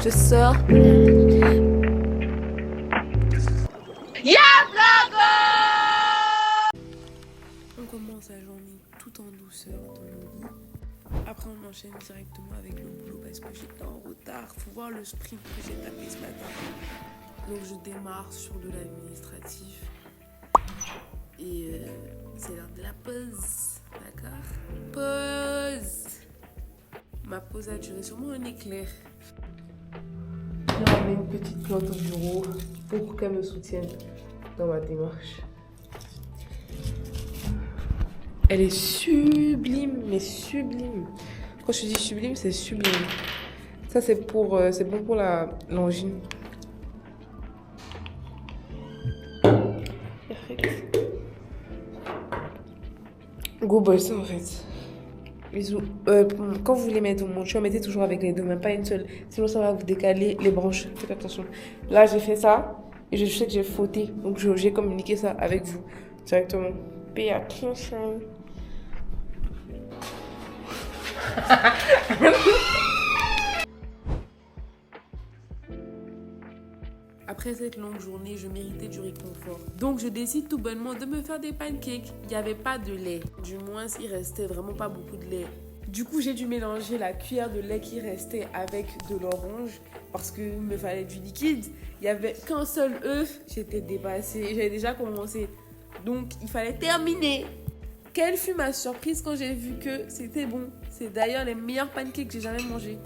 Je sors. On commence la journée tout en douceur dans le lit. Après, on enchaîne directement avec le boulot parce que j'étais en retard. Faut voir le sprint que j'ai tapé ce matin. Donc, je démarre sur de l'administratif. Et c'est l'heure de la pause. D'accord? Pause! Ma pause a duré sûrement un éclair. J'ai ramené une petite plante au bureau pour qu'elle me soutienne dans ma démarche. Elle est sublime, mais sublime. Quand je dis sublime, c'est sublime. Ça, c'est bon pour la l'angine. Perfect. Go boy, ça en fait. Bisous. Quand vous voulez mettre mon chien, mettez toujours avec les deux, même pas une seule. Sinon, ça va vous décaler les branches. Faites attention. Là, j'ai fait ça et je sais que j'ai fauté. Donc, j'ai communiqué ça avec vous directement. Pay attention. Après cette longue journée, je méritais du réconfort. Donc je décide tout bonnement de me faire des pancakes. Il n'y avait pas de lait. Du moins, il restait vraiment pas beaucoup de lait. Du coup, j'ai dû mélanger la cuillère de lait qui restait avec de l'orange parce qu'il me fallait du liquide. Il n'y avait qu'un seul œuf. J'étais dépassée. J'avais déjà commencé. Donc, il fallait terminer. Quelle fut ma surprise quand j'ai vu que c'était bon. C'est d'ailleurs les meilleurs pancakes que j'ai jamais mangés.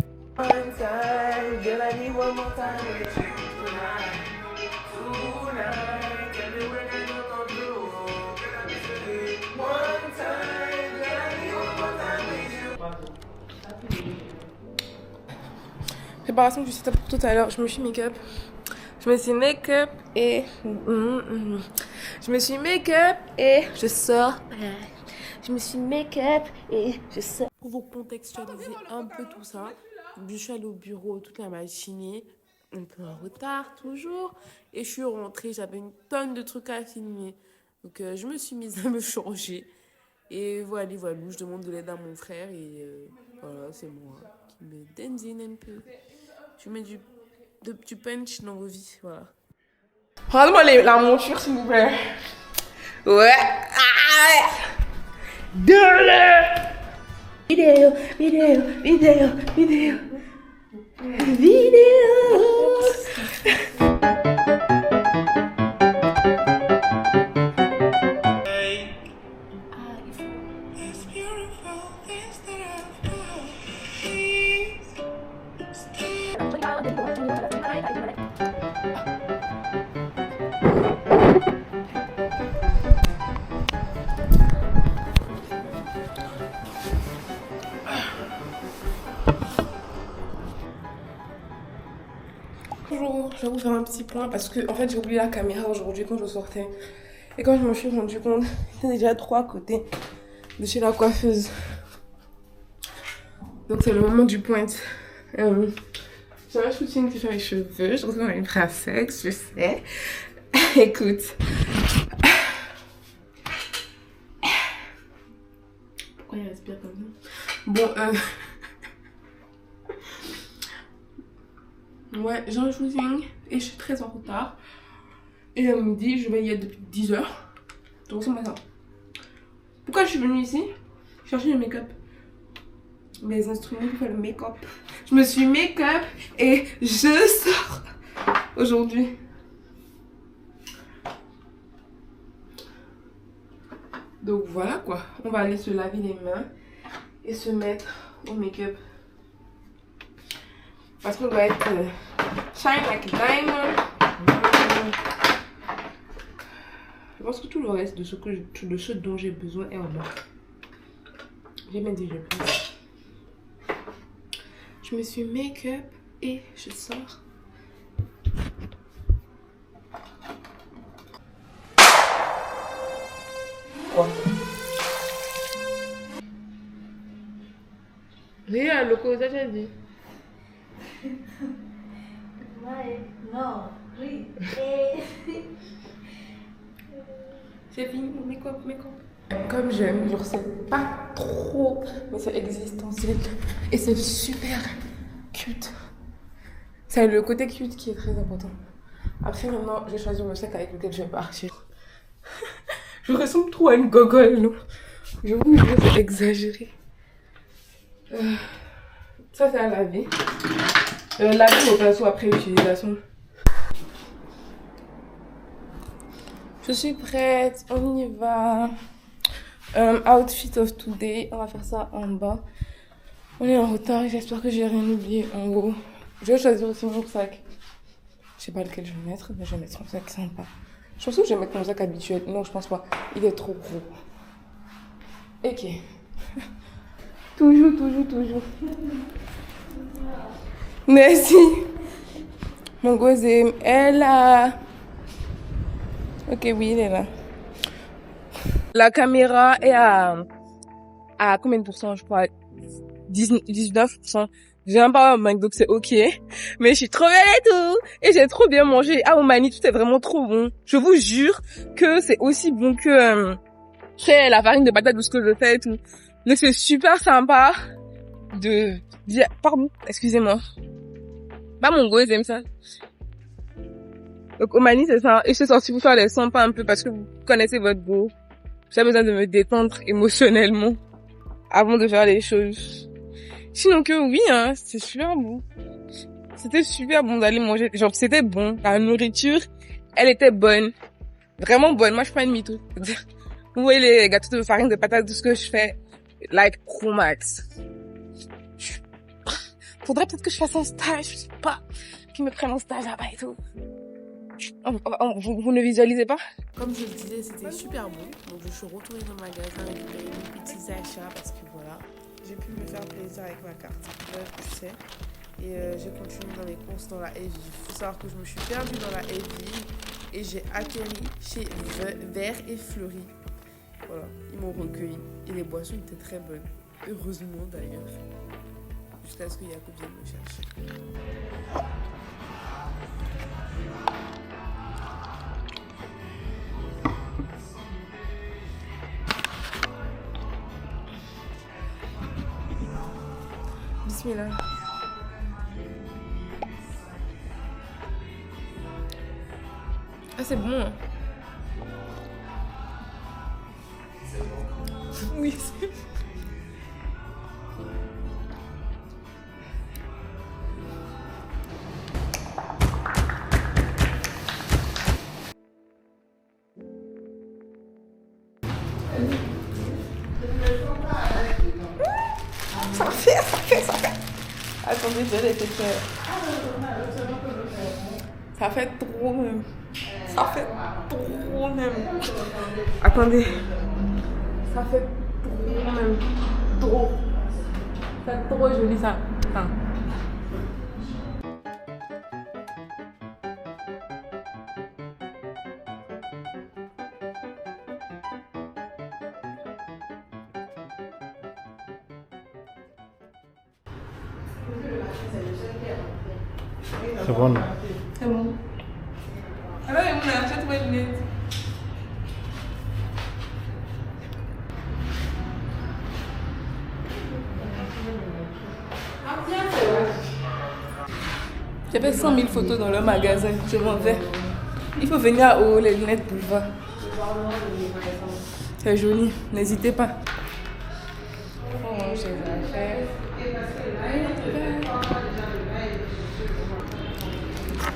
Préparation du setup pour tout à l'heure. Je me suis make-up. Je me suis make-up et... Je me suis make-up et je sors. Je me suis make-up et je sors. Pour vous contextualiser un peu tout ça, je suis allée au bureau toute la matinée, un peu en retard toujours, et je suis rentrée, j'avais une tonne de trucs à filmer. Donc je me suis mise à me changer. Et voilà, je demande de l'aide à mon frère et voilà, c'est moi qui me denzine un peu. Je mets du punch dans vos vies, voilà. Rendez-moi la monture, s'il vous plaît. Ouais. Deux-le. Vidéo. Bonjour, je vais vous faire un petit point parce que en fait j'ai oublié la caméra aujourd'hui quand je sortais. Et quand je me suis rendu compte, c'était déjà 3 à côté de chez la coiffeuse. Donc c'est le moment du point. J'ai un shooting qui fait les cheveux, je retrouve une princesse, je sais. Écoute. Pourquoi il respire comme ça? Bon, ouais, j'ai un shooting et je suis très en retard. Et à midi, je vais y être depuis 10h. Donc c'est matin. Pourquoi je suis venue ici? Chercher le make-up. Mes instruments pour faire le make-up. Je me suis make-up et je sors aujourd'hui. Donc voilà quoi. On va aller se laver les mains et se mettre au make-up. Parce qu'on doit être shine like a diamond. Je pense que tout le reste de ce dont j'ai besoin est en bas. J'ai même dit je pense. Je me suis make-up et je sors. Quoi? Rien, le cause j'ai dit. Non, oui. C'est fini mon make-up. Comme j'aime, genre c'est pas trop, mais c'est existentiel et c'est super cute. C'est le côté cute qui est très important. Après maintenant, je vais choisir le sac avec lequel je vais partir. Je ressemble trop à une gogole, non? Je vous jure, c'est exagéré. Ça c'est à laver. Laver au pinceau après utilisation. Je suis prête, on y va. Outfit of today, on va faire ça en bas. On est en retard, j'espère que j'ai rien oublié en haut. Je vais choisir aussi mon sac. Je sais pas lequel je vais mettre, mais je vais mettre mon sac sympa. Je pense que je vais mettre mon sac habituel. Non, je pense pas. Il est trop gros. Ok. Toujours. Merci. Mon gosé, elle a... Ok, oui, il est là. La caméra est à combien de pourcents, je crois 19%. J'ai même pas un Mac, donc c'est ok. Mais je suis trop belle et tout. Et j'ai trop bien mangé. Ah, au Mani, tout est vraiment trop bon. Je vous jure que c'est aussi bon que c'est la farine de patate douce que je fais et tout. Donc c'est super sympa pardon, excusez-moi. Bah, mon gosse aime ça. Donc au Mani, c'est ça. Et je suis sortie vous faire les sympas un peu parce que vous connaissez votre go. J'ai besoin de me détendre émotionnellement avant de faire les choses. Sinon que oui, hein, c'est super bon. C'était super bon d'aller manger. Genre, c'était bon. La nourriture, elle était bonne. Vraiment bonne. Moi, je prends une mytho. Vous voyez les gâteaux de farine de patate, tout ce que je fais, like, pro max. Faudrait peut-être que je fasse un stage, je sais pas. Qu'ils me prennent en stage là-bas et tout. Vous ne visualisez pas? Comme je le disais, c'était super bon. Donc je suis retournée dans le magasin récupérer mes petits achats parce que voilà, j'ai pu me faire plaisir avec ma carte, tu sais. Et j'ai continué dans les courses dans la Heavy. Il faut savoir que je me suis perdue dans la Heavy et j'ai atterri chez Vert et Fleury. Voilà, ils m'ont recueilli et les boissons étaient très bonnes. Heureusement d'ailleurs. Jusqu'à ce que Jacob vienne me chercher. Bismillah. Ah, c'est bon. Hein. C'est bon. Oui, c'est bon. Ça fait. Attendez, je l'ai fait faire. Ça fait trop même. Ça fait trop même. Attendez. Ça fait trop même. Trop. C'est trop joli ça. Enfin. C'est bon. C'est bon. Alors, on a acheté mes lunettes. J'ai fait 100 000 photos dans le magasin. Je m'en vais. Il faut venir aux les lunettes boulevard. C'est joli. N'hésitez pas. Faut manger les affaires.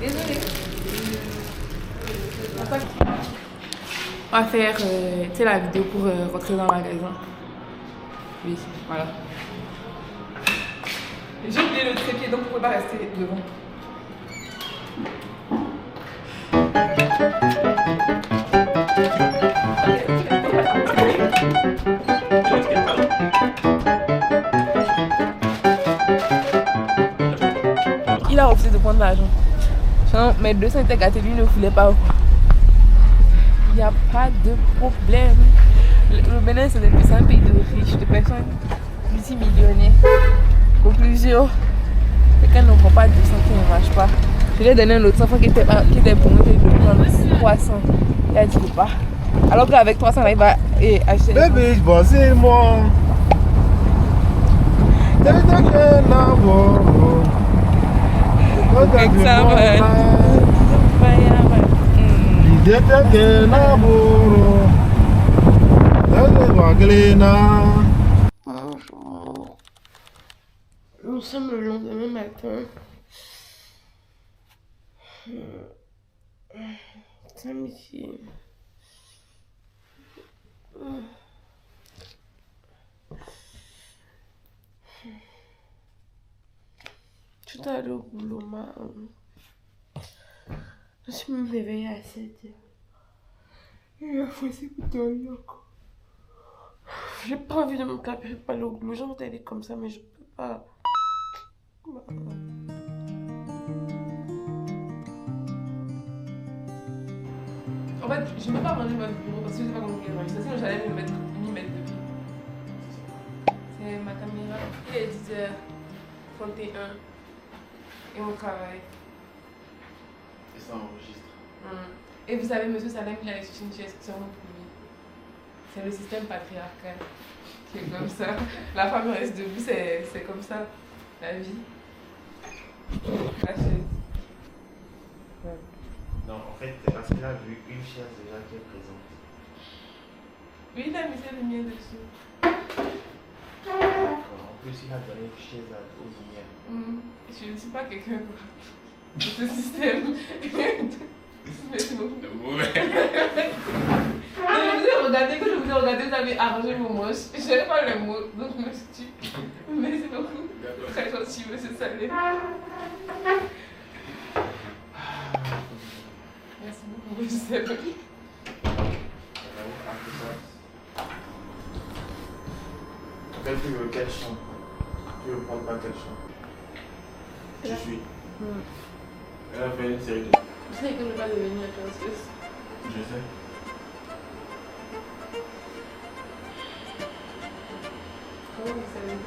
Désolée. On va faire la vidéo pour rentrer dans le magasin. Oui, voilà. J'ai oublié le trépied, donc vous ne pouvez pas rester devant. Il a refusé de prendre l'argent. Mes 200 étaient gâtés, lui ne voulait pas. Il n'y a pas de problème. Le Bénin, c'est un pays de riches, de personnes multimillionnaires. Conclusion, quelqu'un ne prend pas 200 qui ne marche pas. Je lui ai donné un autre enfant qui était bon, il a prendre 300. Il a dit pas. Alors qu'avec 300, il va Et acheter. Baby, voici moi. Bonjour. Nous sommes le lendemain matin. Samedi. Tout à l'heure au boulot, je suis me réveillée à 7h. Il a forcé pour dormir encore. J'ai pas envie de me taper, je vais pas aller au boulot. J'ai envie d'aller comme ça, mais je peux pas. En fait, je n'ai pas rangé votre bureau parce que je sais pas comment je vais ranger ça. Sinon, j'allais m'y mettre depuis. C'est ma caméra. Il est 10h31 et mon travail. Et ça enregistre. Et vous savez, monsieur Salem, il a les une chaise sur mon premier. C'est le système patriarcal qui est comme ça. La femme reste debout, c'est comme ça, la vie. La chaise. Ouais. Non, en fait, c'est parce qu'il a vu une chaise déjà qui est présente. Oui, il a mis ses lumières dessus. D'accord. En plus, il a donné une chaise aux lumières. Je ne suis pas quelqu'un de ce système. Merci beaucoup. Le mauvais. Quand je vous ai regardé, vous avez arrangé vos manches. Je n'avais pas le mot, donc je me suis dit. Merci beaucoup. Très gentil, monsieur Salé. Merci beaucoup, monsieur Salé. Après, tu veux quelle chambre? Tu veux prendre pas quelle chambre? Je suis. Elle a fait une série de. Vous savez que je ne vais pas devenir influenceuse. Je sais. Comment vous savez?